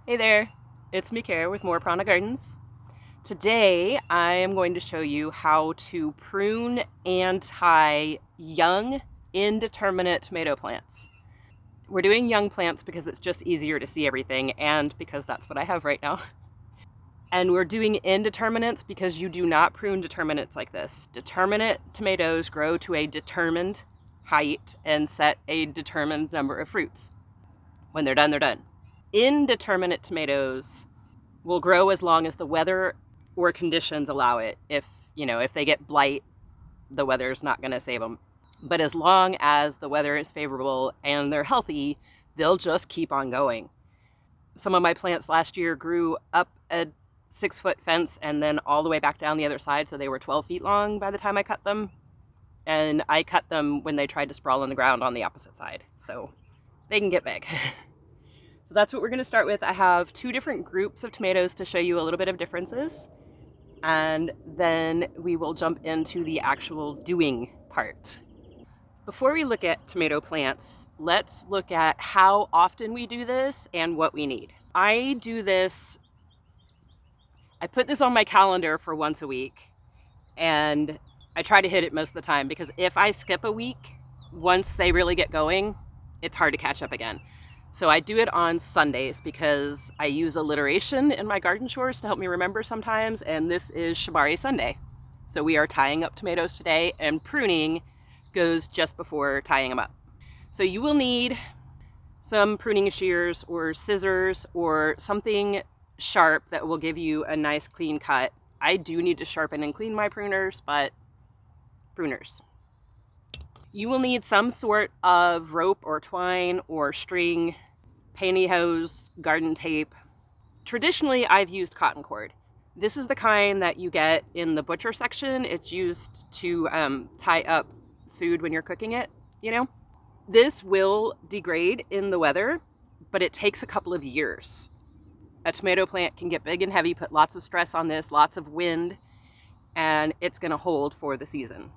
Hey there, it's me, Kara, with more Prana Gardens. Today I am going to show you how to prune and tie young, indeterminate tomato plants. We're doing young plants because it's just easier to see everything and because that's what I have right now. And we're doing indeterminates because you do not prune determinates like this. Determinate tomatoes grow to a determined height and set a determined number of fruits. When they're done, they're done. Indeterminate tomatoes will grow as long as the weather or conditions allow it. If they get blight, the weather's not going to save them. But as long as the weather is favorable and they're healthy, they'll just keep on going. Some of my plants last year grew up a 6-foot fence and then all the way back down the other side, so they were 12 feet long by the time I cut them. And I cut them when they tried to sprawl on the ground on the opposite side, so they can get big. So that's what we're going to start with. I have 2 different groups of tomatoes to show you a little bit of differences, and then we will jump into the actual doing part. Before we look at tomato plants, let's look at how often we do this and what we need. I put this on my calendar for once a week, and I try to hit it most of the time because if I skip a week, once they really get going, it's hard to catch up again. So I do it on Sundays because I use alliteration in my garden chores to help me remember sometimes, and this is Shibari Sunday. So we are tying up tomatoes today, and pruning goes just before tying them up. So you will need some pruning shears or scissors or something sharp that will give you a nice clean cut. I do need to sharpen and clean my pruners, but pruners. You will need some sort of rope or twine or string, pantyhose, garden tape. Traditionally, I've used cotton cord. This is the kind that you get in the butcher section. It's used to tie up food when you're cooking it, This will degrade in the weather, but it takes a couple of years. A tomato plant can get big and heavy, put lots of stress on this, lots of wind, and it's going to hold for the season.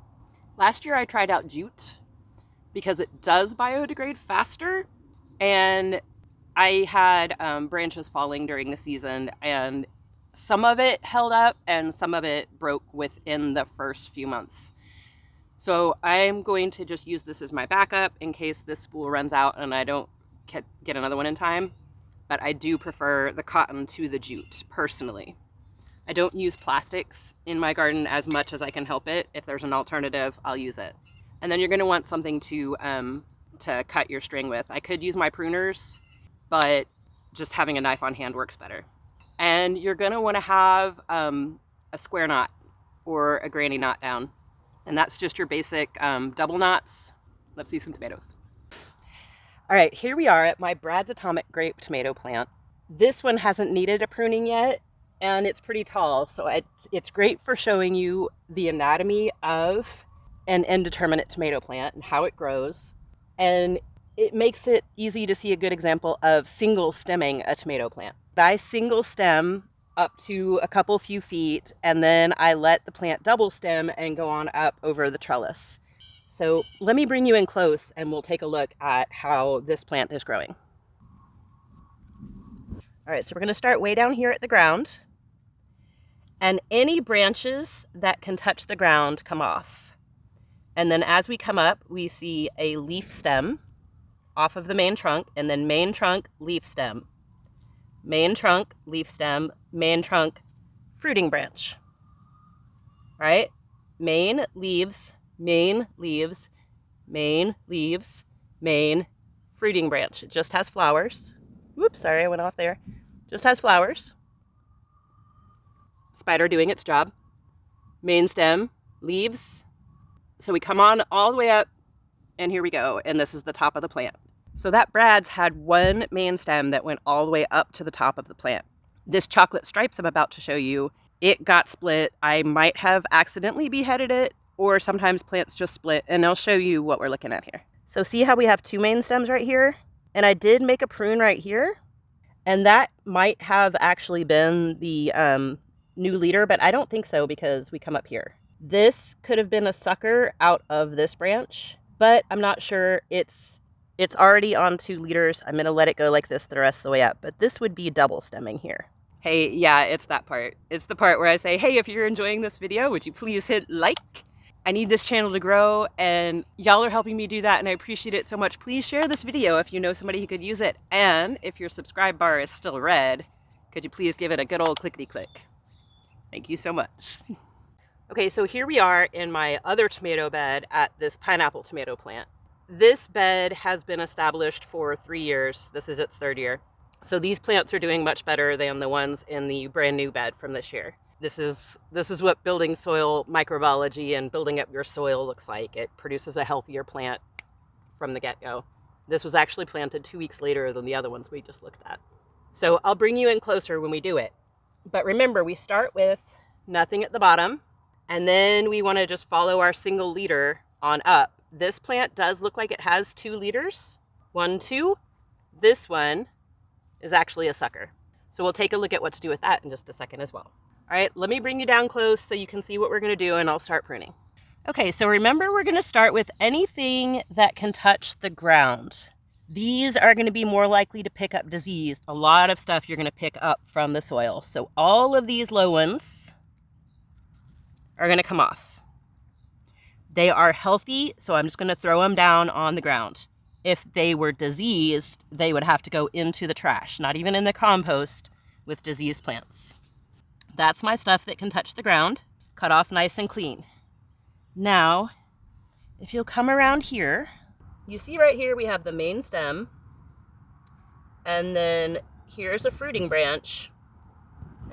Last year I tried out jute because it does biodegrade faster, and I had branches falling during the season, and some of it held up and some of it broke within the first few months. So I'm going to just use this as my backup in case this spool runs out and I don't get another one in time. But I do prefer the cotton to the jute, personally. I don't use plastics in my garden as much as I can help it. If there's an alternative, I'll use it. And then you're going to want something to cut your string with. I could use my pruners, but just having a knife on hand works better. And you're going to want to have a square knot or a granny knot down. And that's just your basic double knots. Let's see some tomatoes. All right, here we are at my Brad's Atomic Grape tomato plant. This one hasn't needed a pruning yet, and it's pretty tall, so it's great for showing you the anatomy of an indeterminate tomato plant and how it grows. And it makes it easy to see a good example of single stemming a tomato plant. I single stem up to a couple few feet, and then I let the plant double stem and go on up over the trellis. So let me bring you in close and we'll take a look at how this plant is growing. All right, so we're going to start way down here at the ground. And any branches that can touch the ground come off. And then as we come up, we see a leaf stem off of the main trunk, and then main trunk, leaf stem. Main trunk, leaf stem, main trunk, fruiting branch. All right, main leaves, main leaves, main leaves, main fruiting branch. It just has flowers. Whoops, sorry, I went off there. Just has flowers. Spider doing its job. Main stem, leaves. So we come on all the way up, and here we go. And this is the top of the plant. So that Brad's had one main stem that went all the way up to the top of the plant. This chocolate stripes I'm about to show you, it got split. I might have accidentally beheaded it, or sometimes plants just split, and I'll show you what we're looking at here. So see how we have 2 main stems right here? And I did make a prune right here, and that might have actually been the new leader, but I don't think so because we come up here. This could have been a sucker out of this branch, but I'm not sure. It's It's already on 2 liters. I'm gonna let it go like this the rest of the way up, but this would be double stemming here. Hey, yeah, it's that part. It's the part where I say, hey, if you're enjoying this video, would you please hit like? I need this channel to grow, and y'all are helping me do that, and I appreciate it so much. Please share this video if you know somebody who could use it, and if your subscribe bar is still red, could you please give it a good old clickety-click? Thank you so much. Okay, so here we are in my other tomato bed at this pineapple tomato plant. This bed has been established for 3 years. This is its 3rd year. So these plants are doing much better than the ones in the brand new bed from this year. This is what building soil microbiology and building up your soil looks like. It produces a healthier plant from the get-go. This was actually planted 2 weeks later than the other ones we just looked at. So I'll bring you in closer when we do it. But remember, we start with nothing at the bottom, and then we want to just follow our single leader on up. This plant does look like it has 2 liters. 1, 2. This one is actually a sucker. So we'll take a look at what to do with that in just a second as well. All right, let me bring you down close so you can see what we're gonna do, and I'll start pruning. Okay, so remember, we're gonna start with anything that can touch the ground. These are gonna be more likely to pick up disease. A lot of stuff you're gonna pick up from the soil. So all of these low ones are gonna come off. They are healthy, so I'm just gonna throw them down on the ground. If they were diseased, they would have to go into the trash, not even in the compost with diseased plants. That's my stuff that can touch the ground, cut off nice and clean. Now, if you'll come around here, you see right here we have the main stem, and then here's a fruiting branch,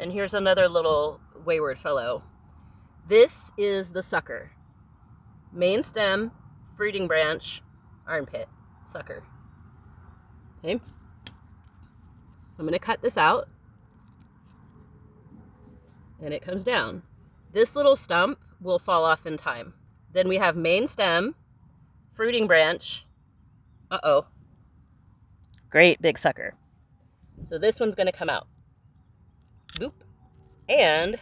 and here's another little wayward fellow. This is the sucker. Main stem, fruiting branch, armpit, sucker. Okay, so I'm gonna cut this out. And it comes down. This little stump will fall off in time. Then we have main stem, fruiting branch. Uh-oh. Great big sucker. So this one's gonna come out. Boop. And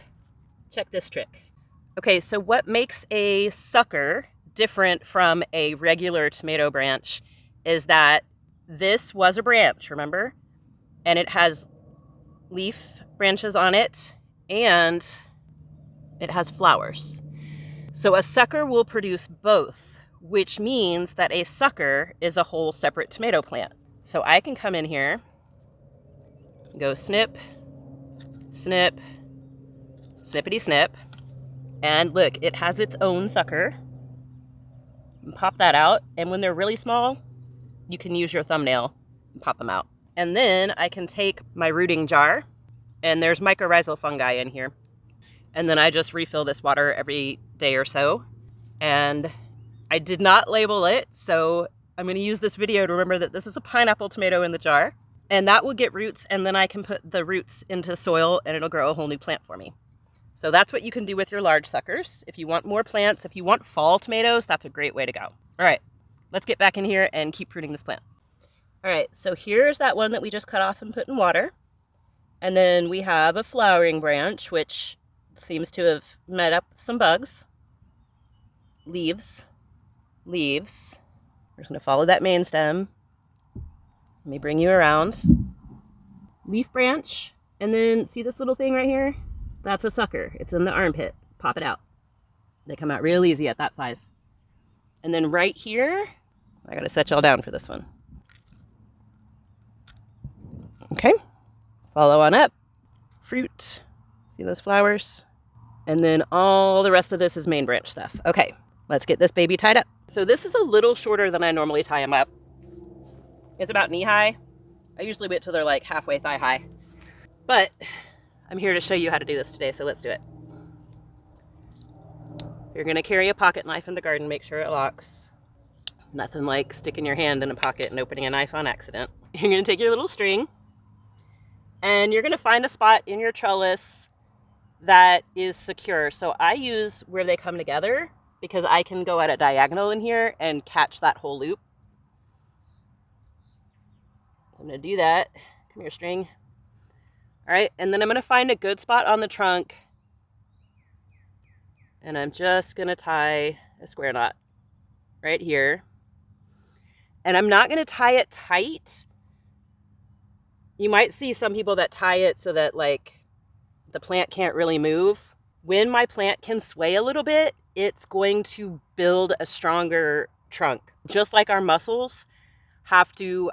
check this trick. Okay, so what makes a sucker different from a regular tomato branch is that this was a branch, remember? And it has leaf branches on it, and it has flowers. So a sucker will produce both, which means that a sucker is a whole separate tomato plant. So I can come in here, go snip, snip, snippity snip, and look, it has its own sucker. Pop that out, and when they're really small, you can use your thumbnail and pop them out. And then I can take my rooting jar, and there's mycorrhizal fungi in here. And then I just refill this water every day or so. And I did not label it, so I'm gonna use this video to remember that this is a pineapple tomato in the jar. And that will get roots, and then I can put the roots into soil and it'll grow a whole new plant for me. So that's what you can do with your large suckers. If you want more plants, if you want fall tomatoes, that's a great way to go. All right, let's get back in here and keep pruning this plant. All right, so here's that one that we just cut off and put in water. And then we have a flowering branch, which seems to have met up with some bugs. Leaves, leaves. We're just gonna follow that main stem. Let me bring you around. Leaf branch, and then see this little thing right here? That's a sucker. It's in the armpit. Pop it out. They come out real easy at that size. And then right here, I gotta set y'all down for this one. Okay. Follow on up. Fruit. See those flowers? And then all the rest of this is main branch stuff. Okay, let's get this baby tied up. So this is a little shorter than I normally tie them up. It's about knee high. I usually wait till they're like halfway thigh high. But I'm here to show you how to do this today, so let's do it. You're gonna carry a pocket knife in the garden, make sure it locks. Nothing like sticking your hand in a pocket and opening a knife on accident. You're gonna take your little string, and you're gonna find a spot in your trellis that is secure. So I use where they come together because I can go at a diagonal in here and catch that whole loop. So I'm gonna do that. Come here, string. All right, and then I'm gonna find a good spot on the trunk, and I'm just gonna tie a square knot right here. And I'm not going to tie it tight. You might see some people that tie it so that like the plant can't really move. When my plant can sway a little bit, it's going to build a stronger trunk. Just like our muscles have to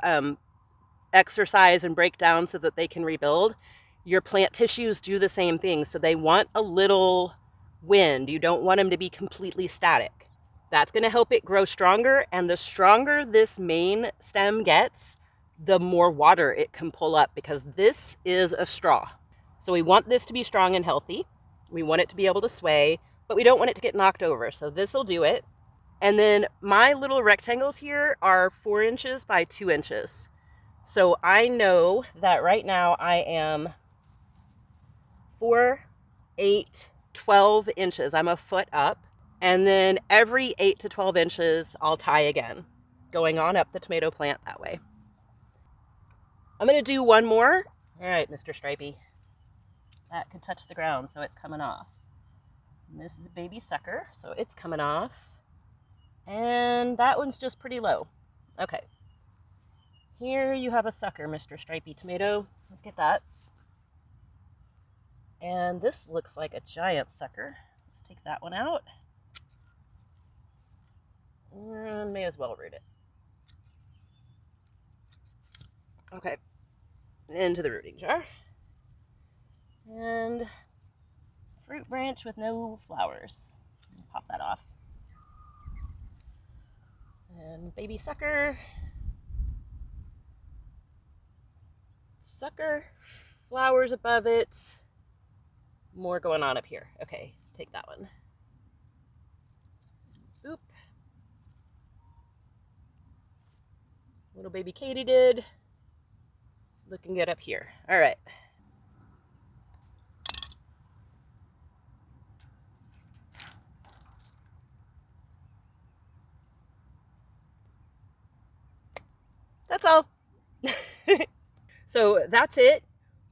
exercise and break down so that they can rebuild, your plant tissues do the same thing. So they want a little wind. You don't want them to be completely static. That's going to help it grow stronger. And the stronger this main stem gets, the more water it can pull up, because this is a straw. So we want this to be strong and healthy. We want it to be able to sway, but we don't want it to get knocked over. So this will do it. And then my little rectangles here are 4 inches by 2 inches. So I know that right now I am 4, 8, 12 inches. I'm a foot up. And then every 8 to 12 inches, I'll tie again, going on up the tomato plant that way. I'm going to do one more. All right, Mr. Stripey. That could touch the ground, so it's coming off. And this is a baby sucker, so it's coming off. And that one's just pretty low. Okay. Here you have a sucker, Mr. Stripey Tomato. Let's get that. And this looks like a giant sucker. Let's take that one out. And may as well root it. Okay. Into the rooting jar. And fruit branch with no flowers. Pop that off. And baby sucker. Sucker. Flowers above it. More going on up here. Okay, take that one. Oop. Little baby katydid. Looking good up here. All right. That's all. So that's it.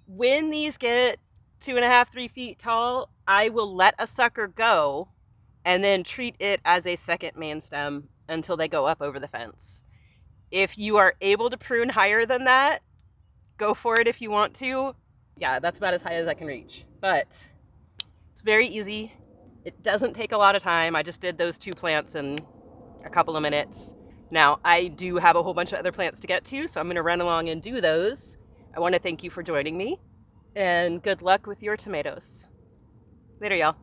When these get 2.5, 3 feet tall, I will let a sucker go and then treat it as a second main stem until they go up over the fence. If you are able to prune higher than that, go for it if you want to. Yeah, that's about as high as I can reach. But it's very easy. It doesn't take a lot of time. I just did those 2 plants in a couple of minutes. Now, I do have a whole bunch of other plants to get to, so I'm going to run along and do those. I want to thank you for joining me, and good luck with your tomatoes. Later, y'all.